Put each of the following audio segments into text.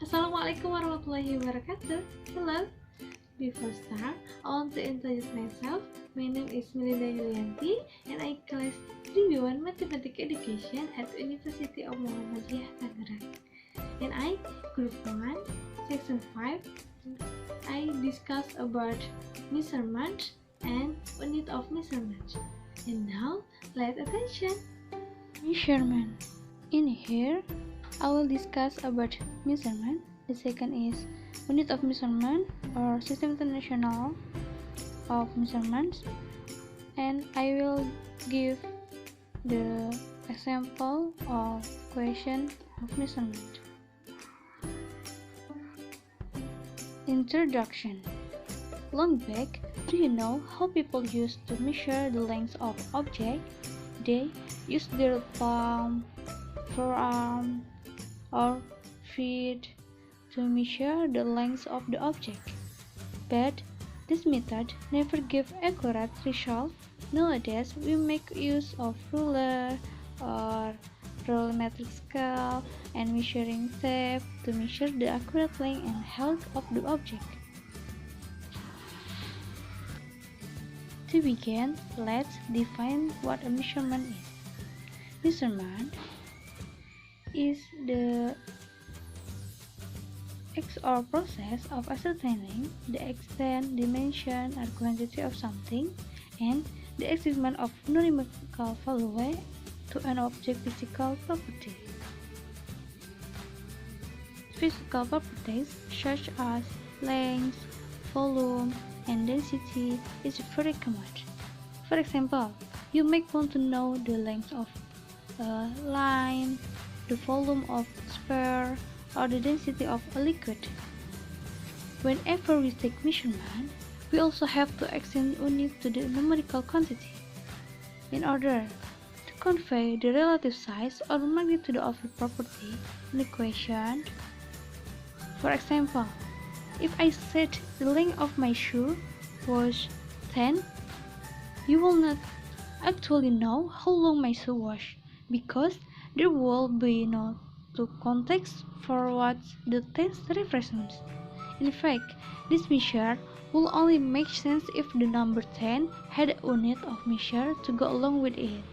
Assalamualaikum Warahmatullahi Wabarakatuh. Hello. Before start, I want to introduce myself. My name is Melinda Yulianti and I class 3B1 Mathematics Education at University of Muhammadiyah, Tangerang. And I, Group 1, Section 5, I discuss about measurement and unit of measurement. And now, let's attention. Measurement. In here, I will discuss about measurement. The second is unit of measurement or system international of measurements, and I will give the example of question of measurement. Introduction. Long back, do you know how people used to measure the length of object? They used their palm, forearm, or feet to measure the length of the object. But this method never gave accurate result. Nowadays, we make use of ruler or volumetric scale and measuring tape to measure the accurate length and height of the object. To begin, let's define what a measurement is. Measurement is the act or process of ascertaining the extent, dimension, or quantity of something, and the assignment of numerical value to an object physical property. Physical properties such as length, volume, and density is very common. For example, you might want to know the length of a line, the volume of a sphere, or the density of a liquid. Whenever we take measurement, we also have to assign unit to the numerical quantity in order to convey the relative size or magnitude of the property in the question. For example, if I said the length of my shoe was 10, you will not actually know how long my shoe was, because there will be no context for what the text represents. In fact, this measure will only make sense if the number 10 had a unit of measure to go along with it.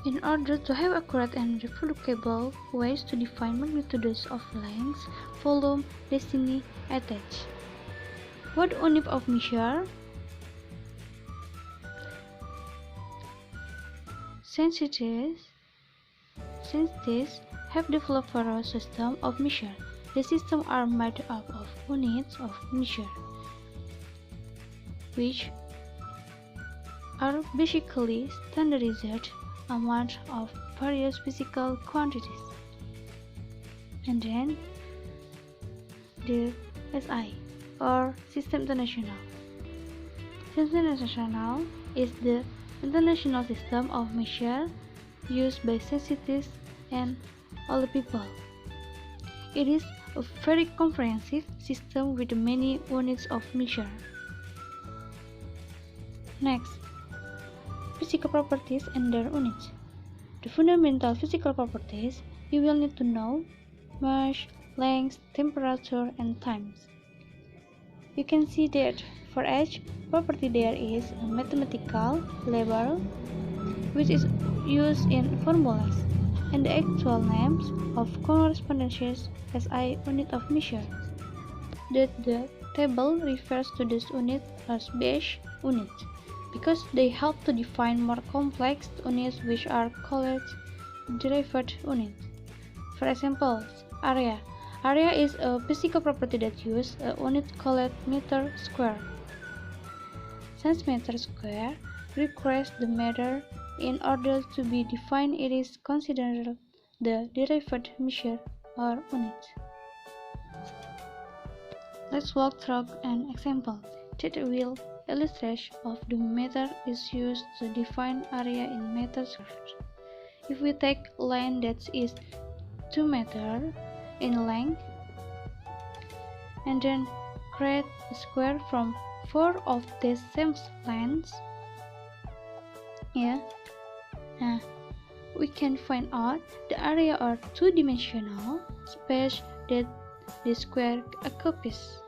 In order to have accurate and reproducible ways to define magnitudes of length, volume, density, etc. What unit of measure? Scientists have developed various systems of measure. The systems are made up of units of measure, which are basically standardized amounts of various physical quantities. And then the SI or System International. System International is the international system of measure used by scientists and all people. It is a very comprehensive system with many units of measure. Next, physical properties and their units. The fundamental physical properties you will need to know: mass, length, temperature, and times. You can see that for each property there is a mathematical label which is used in formulas, and the actual names of correspondences as a unit of measure. That the table refers to this unit as base units, because they help to define more complex units which are called derived units. For example, area. Area is a physical property that uses a unit called meter square. Since meter square requires the meter in order to be defined, it is considered the derived measure or unit. Let's walk through an example that will illustrate of the meter is used to define area in meters squared. If we take a line that is 2 meters in length and then create a square from 4 of the same lengths, we can find out the area or two-dimensional space that the square occupies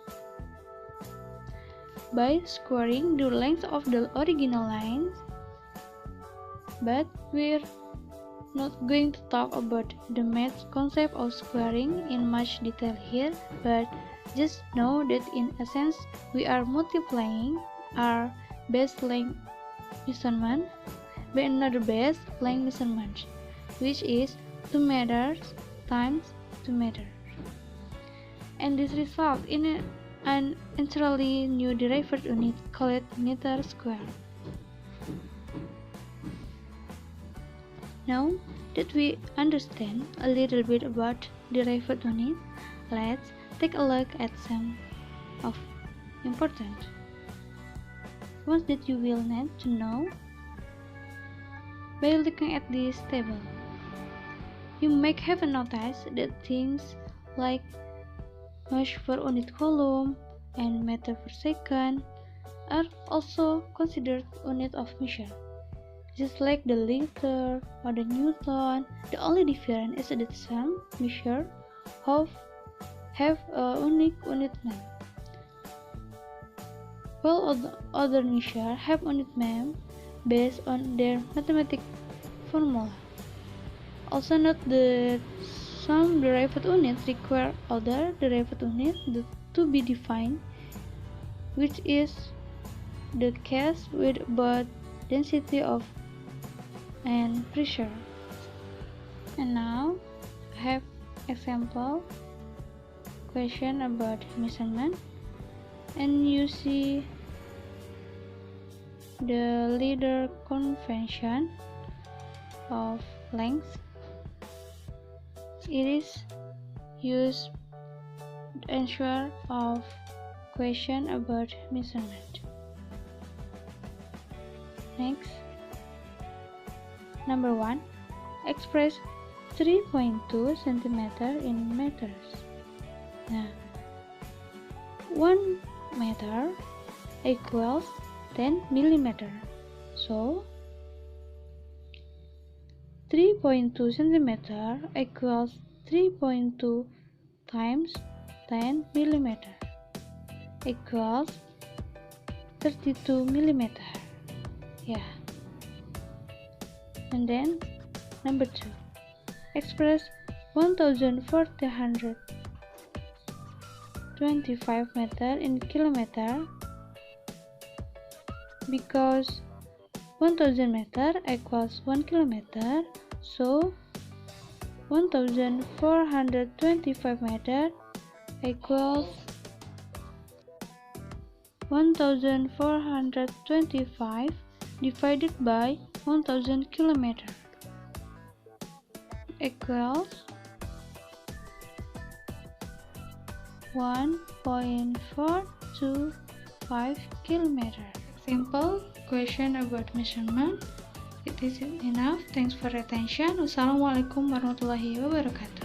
by squaring the length of the original line. But we're not going to talk about the math concept of squaring in much detail here, but just know that in essence we are multiplying our base length measurement by another base length measurement, which is 2 meters times 2 meters. And this results in an entirely new derived unit called meter square. Now that we understand a little bit about derived unit, let's take a look at some of important ones that you will need to know by looking at this table. You might have noticed that things like mesh per unit coulomb and meter per second are also considered unit of measure. Just like the liter or the newton, the only difference is that some measure have a unique unit name, while other measure have unit name based on their mathematical formula. Also note that some derived units require other derived units to be defined, which is the case with both density of and pressure. And now I have example question about measurement, and you see the leader convention of length. It is used to answer of question about measurement. Next, number 1, express 3.2 cm in meters. Now, 1 meter equals 10 millimeter. So, 3.2 cm equals 3.2 times 10 millimeter equals 32 millimeter. Yeah. And then number 2, express 1425 meter in kilometer, because 1000 meter equals 1 kilometer, so 1425 meter equals 1425 divided by 1000 kilometer equals 1.425 kilometer. Simple question about measurement. It is enough. Thanks for your attention. Wassalamualaikum warahmatullahi wabarakatuh.